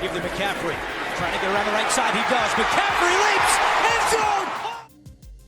Give to McCaffrey. Trying to get around the right side. He does. McCaffrey leaps. End zone.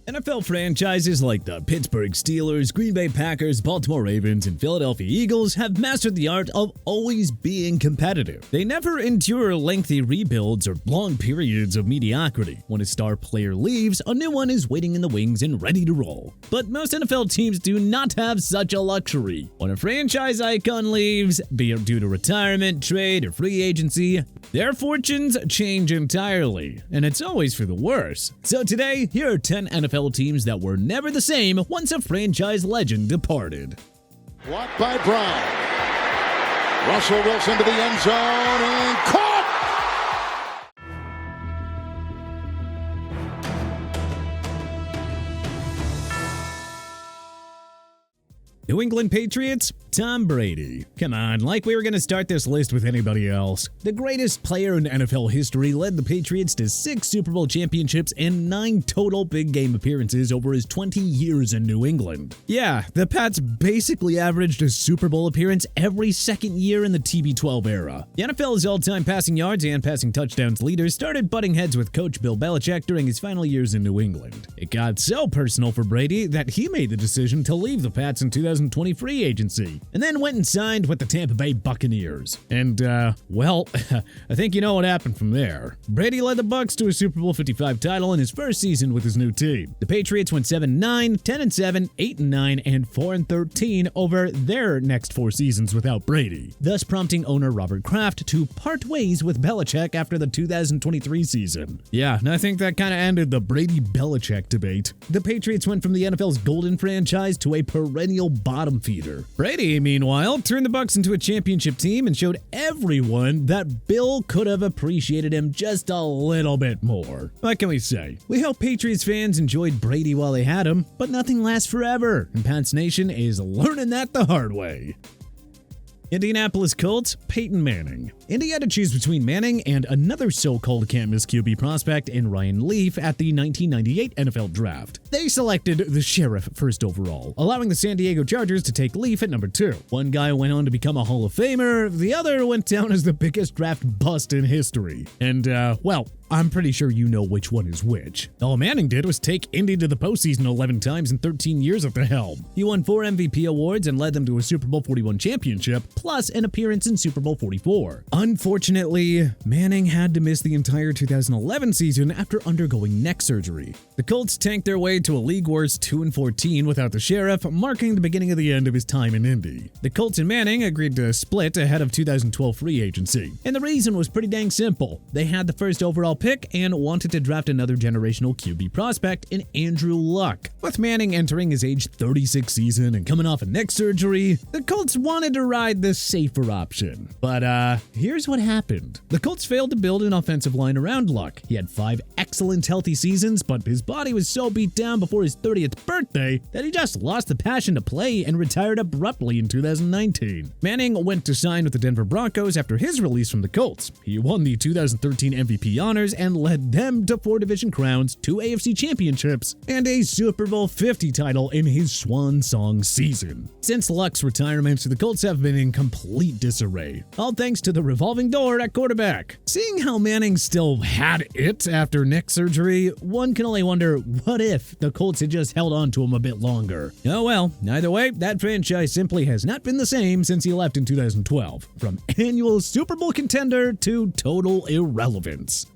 NFL franchises like the Pittsburgh Steelers, Green Bay Packers, Baltimore Ravens, and Philadelphia Eagles have mastered the art of always being competitive. They never endure lengthy rebuilds or long periods of mediocrity. When a star player leaves, a new one is waiting in the wings and ready to roll. But most NFL teams do not have such a luxury. When a franchise icon leaves, be it due to retirement, trade, or free agency, their fortunes change entirely, and it's always for the worse. So today, here are 10 NFL teams that were never the same once a franchise legend departed. Blocked by Brown. Russell Wilson to the end zone and caught! New England Patriots, Tom Brady. Come on, like we were going to start this list with anybody else. The greatest player in NFL history led the Patriots to 6 Super Bowl championships and 9 total big game appearances over his 20 years in New England. Yeah, the Pats basically averaged a Super Bowl appearance every second year in the TB12 era. The NFL's all-time passing yards and passing touchdowns leaders started butting heads with coach Bill Belichick during his final years in New England. It got so personal for Brady that he made the decision to leave the Pats in 2020 free agency, and then went and signed with the Tampa Bay Buccaneers. And, well, I think you know what happened from there. Brady led the Bucs to a Super Bowl 55 title in his first season with his new team. The Patriots went 7-9, 10-7, 8-9, and 4-13 over their next 4 seasons without Brady, thus prompting owner Robert Kraft to part ways with Belichick after the 2023 season. Yeah, and I think that kind of ended the Brady-Belichick debate. The Patriots went from the NFL's golden franchise to a perennial bottom feeder. Brady, meanwhile, turned the Bucs into a championship team and showed everyone that Bill could have appreciated him just a little bit more. What can we say? We hope Patriots fans enjoyed Brady while they had him, but nothing lasts forever, and Pats Nation is learning that the hard way. Indianapolis Colts, Peyton Manning. Indy had to choose between Manning and another so-called can't-miss QB prospect in Ryan Leaf at the 1998 NFL Draft. They selected the Sheriff first overall, allowing the San Diego Chargers to take Leaf at number 2. One guy went on to become a Hall of Famer, the other went down as the biggest draft bust in history. And, well, I'm pretty sure you know which one is which. All Manning did was take Indy to the postseason 11 times in 13 years at the helm. He won 4 MVP awards and led them to a Super Bowl 41 championship, plus an appearance in Super Bowl 44. Unfortunately, Manning had to miss the entire 2011 season after undergoing neck surgery. The Colts tanked their way to a league-worst 2-14 without the Sheriff, marking the beginning of the end of his time in Indy. The Colts and Manning agreed to split ahead of 2012 free agency, and the reason was pretty dang simple. They had the first overall pick and wanted to draft another generational QB prospect in Andrew Luck. With Manning entering his age 36 season and coming off a neck surgery, the Colts wanted to ride the safer option. But here's what happened. The Colts failed to build an offensive line around Luck. He had 5 excellent healthy seasons, but his body was so beat down before his 30th birthday that he just lost the passion to play and retired abruptly in 2019. Manning went to sign with the Denver Broncos after his release from the Colts. He won the 2013 MVP honors and led them to 4 division crowns, 2 AFC championships, and a Super Bowl 50 title in his swan song season. Since Luck's retirement, the Colts have been in complete disarray, all thanks to the revolving door at quarterback. Seeing how Manning still had it after neck surgery, one can only wonder what if the Colts had just held on to him a bit longer. Oh well, either way, that franchise simply has not been the same since he left in 2012, from annual Super Bowl contender to total irrelevance.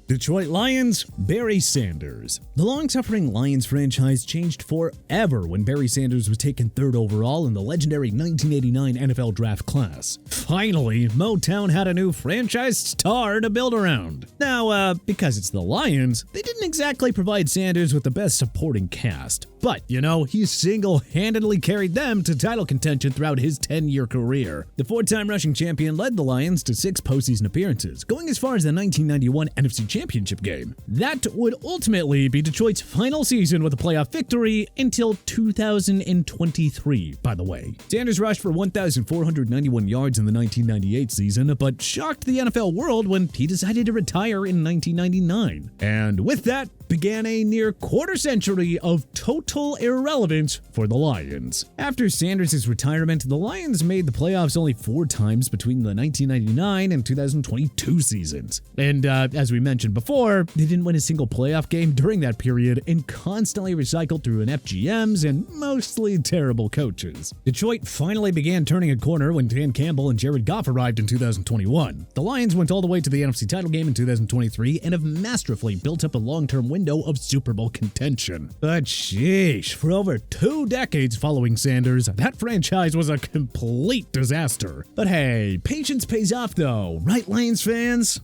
Detroit Lions, Barry Sanders. The long-suffering Lions franchise changed forever when Barry Sanders was taken 3rd overall in the legendary 1989 NFL draft class. Finally, Motown had a new franchise star to build around. Now, because it's the Lions, they didn't exactly provide Sanders with the best supporting cast. But, you know, he single-handedly carried them to title contention throughout his 10-year career. The 4-time rushing champion led the Lions to 6 postseason appearances, going as far as the 1991 NFC Championship game. That would ultimately be Detroit's final season with a playoff victory until 2023, by the way. Sanders rushed for 1,491 yards in the 1998 season, but shocked the NFL world when he decided to retire in 1999. And with that, began a near quarter century of total irrelevance for the Lions. After Sanders' retirement, the Lions made the playoffs only 4 times between the 1999 and 2022 seasons. And as we mentioned before, they didn't win a single playoff game during that period and constantly recycled through inept GMs and mostly terrible coaches. Detroit finally began turning a corner when Dan Campbell and Jared Goff arrived in 2021. The Lions went all the way to the NFC title game in 2023 and have masterfully built up a long-term window of Super Bowl contention. But sheesh, for over 2 decades following Sanders, that franchise was a complete disaster. But hey, patience pays off though, right Lions fans?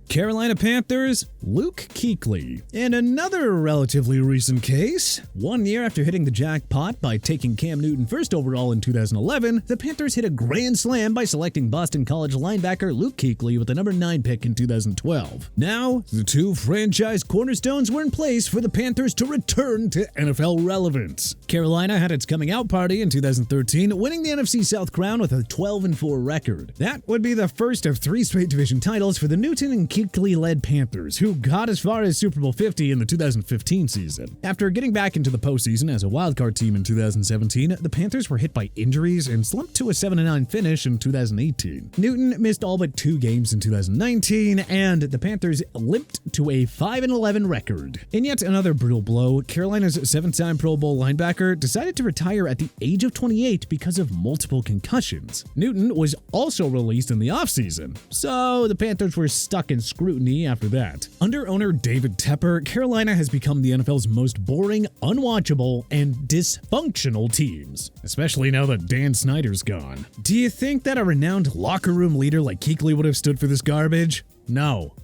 Carolina Panthers, Luke Kuechly. In another relatively recent case, 1 year after hitting the jackpot by taking Cam Newton first overall in 2011, the Panthers hit a grand slam by selecting Boston College linebacker Luke Kuechly with the number 9 pick in 2012. Now, the 2 franchise cornerstones were in place for the Panthers to return to NFL relevance. Carolina had its coming out party in 2013, winning the NFC South crown with a 12-4 record. That would be the first of 3 straight division titles for the Newton and Kuechly-led Panthers, who got as far as Super Bowl 50 in the 2015 season. After getting back into the postseason as a wildcard team in 2017, the Panthers were hit by injuries and slumped to a 7-9 finish in 2018. Newton missed all but 2 games in 2019, and the Panthers limped to a 5-11 record. In yet another brutal blow, Carolina's 7th-time Pro Bowl linebacker decided to retire at the age of 28 because of multiple concussions. Newton was also released in the offseason, so the Panthers were stuck in scrutiny after that. Under owner David Tepper, Carolina has become the NFL's most boring, unwatchable, and dysfunctional teams, especially now that Dan Snyder's gone. Do you think that a renowned locker room leader like Kuechly would have stood for this garbage? No.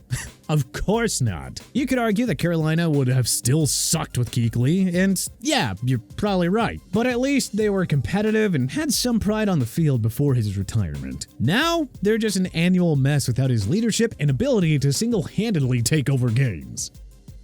Of course not. You could argue that Carolina would have still sucked with Kuechly, and yeah, you're probably right. But at least they were competitive and had some pride on the field before his retirement. Now, they're just an annual mess without his leadership and ability to single-handedly take over games.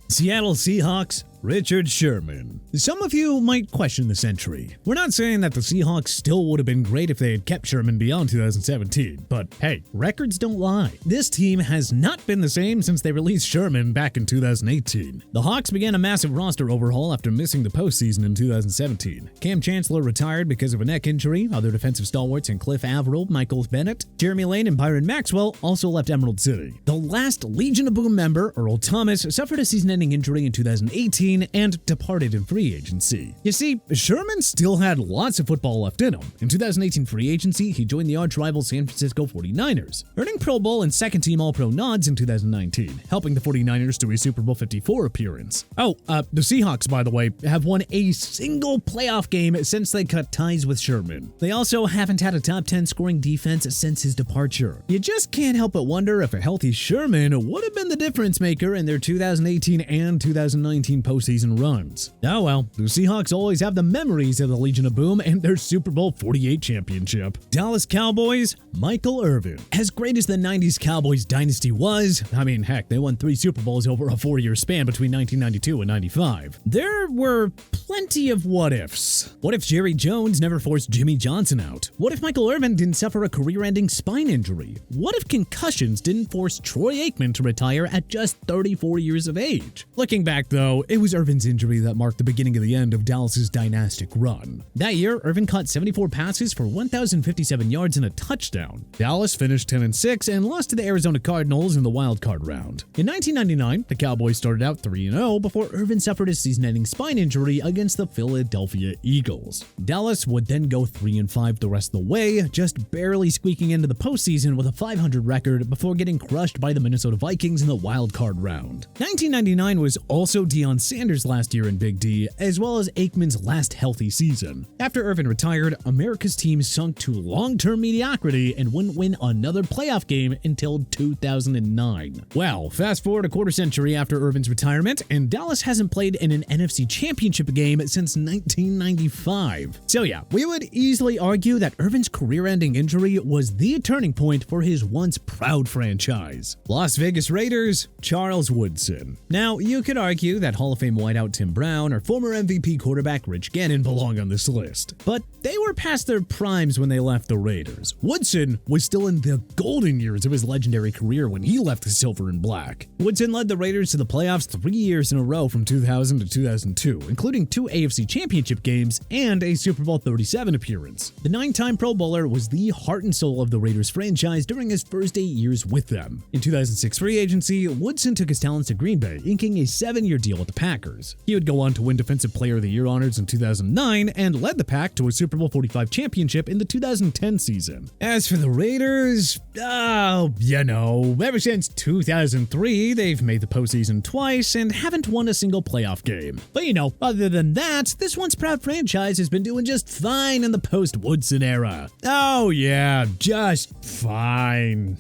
Seattle Seahawks, Richard Sherman. Some of you might question this entry. We're not saying that the Seahawks still would have been great if they had kept Sherman beyond 2017, but hey, records don't lie. This team has not been the same since they released Sherman back in 2018. The Hawks began a massive roster overhaul after missing the postseason in 2017. Cam Chancellor retired because of a neck injury. Other defensive stalwarts and Cliff Averill, Michael Bennett, Jeremy Lane, and Byron Maxwell also left Emerald City. The last Legion of Boom member, Earl Thomas, suffered a season-ending injury in 2018 and departed in free agency. You see, Sherman still had lots of football left in him. In 2018 free agency, he joined the arch-rival San Francisco 49ers, earning Pro Bowl and second-team All-Pro nods in 2019, helping the 49ers to a Super Bowl 54 appearance. The Seahawks, by the way, have won a single playoff game since they cut ties with Sherman. They also haven't had a top 10 scoring defense since his departure. You just can't help but wonder if a healthy Sherman would have been the difference maker in their 2018 and 2019 postseason runs. Oh well, the Seahawks always have the memories of the Legion of Boom and their Super Bowl 48 championship. Dallas Cowboys, Michael Irvin. As great as the 90s Cowboys dynasty was, I mean, heck, they won 3 Super Bowls over a 4-year span between 1992 and 95. There were plenty of what-ifs. What if Jerry Jones never forced Jimmy Johnson out? What if Michael Irvin didn't suffer a career-ending spine injury? What if concussions didn't force Troy Aikman to retire at just 34 years of age? Looking back though, it was Irvin's injury that marked the beginning of the end of Dallas's dynastic run. That year, Irvin caught 74 passes for 1,057 yards and a touchdown. Dallas finished 10-6 and lost to the Arizona Cardinals in the wild card round. In 1999, the Cowboys started out 3-0 before Irvin suffered a season-ending spine injury against the Philadelphia Eagles. Dallas would then go 3-5 the rest of the way, just barely squeaking into the postseason with a 500 record before getting crushed by the Minnesota Vikings in the wild card round. 1999 was also Deion Sanders' last year in Big D, as well as Aikman's last healthy season. After Irvin retired, America's team sunk to long-term mediocrity and wouldn't win another playoff game until 2009. Well, fast forward a quarter century after Irvin's retirement, and Dallas hasn't played in an NFC Championship game since 1995. So yeah, we would easily argue that Irvin's career-ending injury was the turning point for his once proud franchise. Las Vegas Raiders, Charles Woodson. Now, you could argue that Hall of Fame Fame wideout Tim Brown or former MVP quarterback Rich Gannon belong on this list, but they were past their primes when they left the Raiders. Woodson was still in the golden years of his legendary career when he left the silver and black. Woodson led the Raiders to the playoffs 3 years in a row from 2000 to 2002, including 2 AFC Championship games and a Super Bowl 37 appearance. The 9-time Pro Bowler was the heart and soul of the Raiders franchise during his first 8 years with them. In 2006 free agency, Woodson took his talents to Green Bay, inking a 7-year deal with the Packers. He would go on to win Defensive Player of the Year honors in 2009 and led the Pack to a Super Bowl 45 championship in the 2010 season. As for the Raiders, ever since 2003, they've made the postseason twice and haven't won a single playoff game. But other than that, this once proud franchise has been doing just fine in the post-Woodson era. Oh yeah, just fine.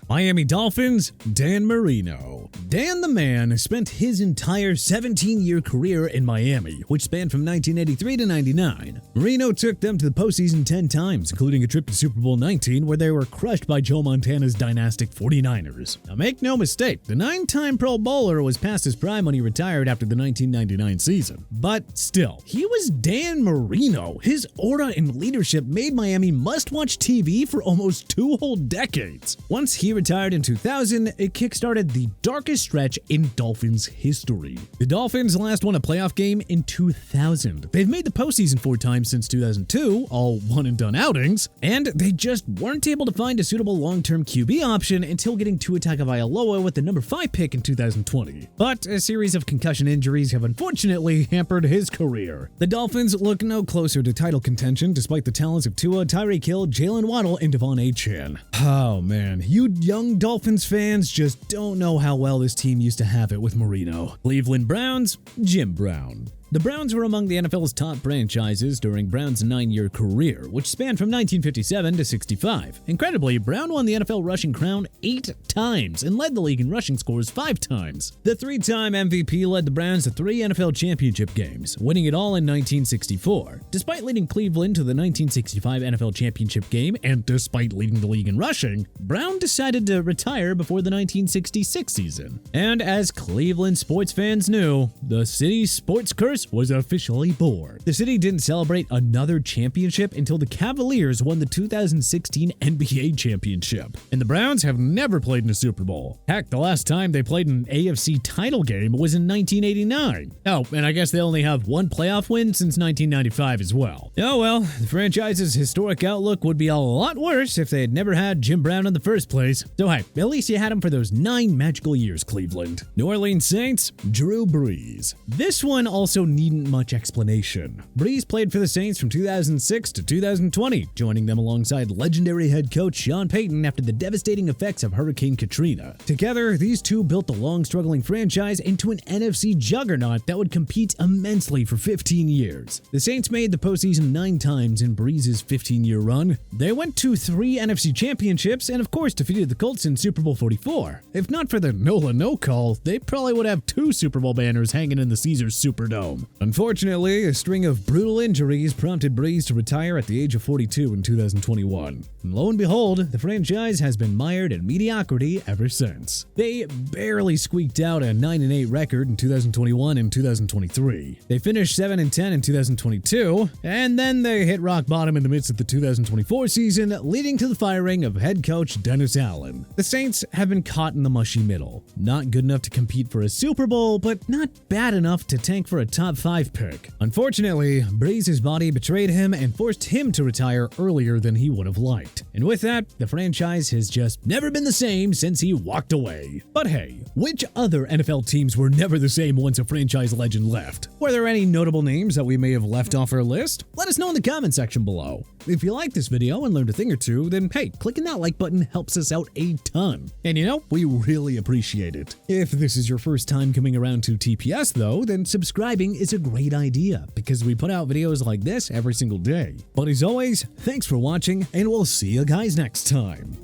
Miami Dolphins, Dan Marino. Dan the Man spent his entire 17-year career in Miami, which spanned from 1983 to 99. Marino took them to the postseason 10 times, including a trip to Super Bowl 19 where they were crushed by Joe Montana's dynastic 49ers. Now make no mistake, the 9-time Pro Bowler was past his prime when he retired after the 1999 season. But still, he was Dan Marino. His aura and leadership made Miami must-watch TV for almost 2 whole decades. Once he retired in 2000, it kickstarted the darkest stretch in Dolphins history. The Dolphins last won a playoff game in 2000. They've made the postseason 4 times since 2002, all one-and-done outings, and they just weren't able to find a suitable long-term QB option until getting Tua Tagovailoa with the number 5 pick in 2020. But a series of concussion injuries have unfortunately hampered his career. The Dolphins look no closer to title contention despite the talents of Tua, Tyreek Hill, Jalen Waddle, and Devon Achane. Oh man, you young Dolphins fans just don't know how well this team used to have it with Marino. Cleveland Browns, Jim Brown. The Browns were among the NFL's top franchises during Brown's 9-year career, which spanned from 1957 to 65. Incredibly, Brown won the NFL rushing crown 8 times and led the league in rushing scores 5 times. The 3-time MVP led the Browns to 3 NFL championship games, winning it all in 1964. Despite leading Cleveland to the 1965 NFL championship game, and despite leading the league in rushing, Brown decided to retire before the 1966 season. And as Cleveland sports fans knew, the city's sports curse was officially born. The city didn't celebrate another championship until the Cavaliers won the 2016 NBA championship. And the Browns have never played in a Super Bowl. Heck, the last time they played an AFC title game was in 1989. Oh, and I guess they only have 1 playoff win since 1995 as well. Oh well, the franchise's historic outlook would be a lot worse if they had never had Jim Brown in the first place. So hey, at least you had him for those 9 magical years, Cleveland. New Orleans Saints, Drew Brees. This one also needn't much explanation. Brees played for the Saints from 2006 to 2020, joining them alongside legendary head coach Sean Payton after the devastating effects of Hurricane Katrina. Together, these two built the long-struggling franchise into an NFC juggernaut that would compete immensely for 15 years. The Saints made the postseason 9 times in Brees' 15-year run. They went to 3 NFC championships and of course defeated the Colts in Super Bowl 44. If not for the Nola no call, they probably would have 2 Super Bowl banners hanging in the Caesars Superdome. Unfortunately, a string of brutal injuries prompted Brees to retire at the age of 42 in 2021. And lo and behold, the franchise has been mired in mediocrity ever since. They barely squeaked out a 9-8 record in 2021 and 2023. They finished 7-10 in 2022, and then they hit rock bottom in the midst of the 2024 season, leading to the firing of head coach Dennis Allen. The Saints have been caught in the mushy middle. Not good enough to compete for a Super Bowl, but not bad enough to tank for a top 5 pick. Unfortunately, Brees' body betrayed him and forced him to retire earlier than he would have liked. And with that, the franchise has just never been the same since he walked away. But hey, which other NFL teams were never the same once a franchise legend left? Were there any notable names that we may have left off our list? Let us know in the comment section below. If you liked this video and learned a thing or two, then hey, clicking that like button helps us out a ton. And we really appreciate it. If this is your first time coming around to TPS though, then subscribing is a great idea because we put out videos like this every single day. But as always, thanks for watching and we'll see you guys next time.